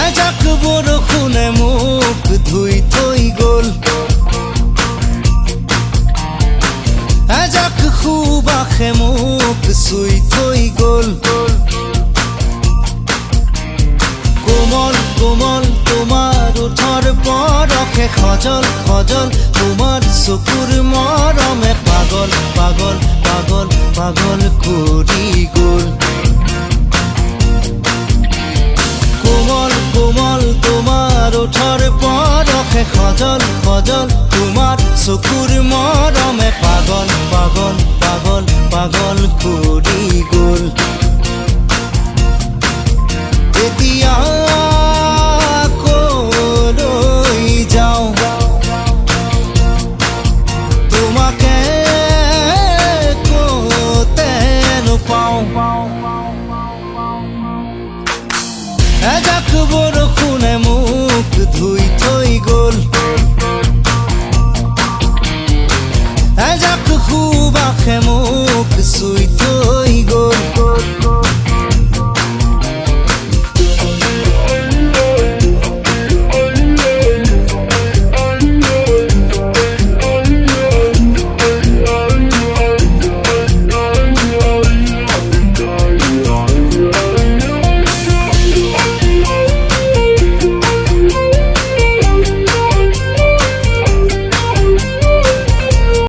এজাক বৰষুণে মোক ধুই থৈ গ'ল, এজাক সুবাসে মোক চুই থৈ গ'ল। কোমল কোমল তোমাৰ ওঠৰ পৰশে সজল সজল, তোমাৰ চকুৰ মৰমে পাগল পাগল পাগল পাগল কৰি গ'ল। কোমল কোমল তোমাৰ ওঠৰ পৰশে সজল সজল, তোমাৰ চকুৰ মৰমে পাগল পাগল পাগল পাগল কৰি গ'ল। এতিয়া কলৈ যাওঁ তোমাকে ক'তে নোপাওঁ। এজাক বৰষুণে মোক ধুই থৈ গ'ল, এজাক সুবাসে মোক চুই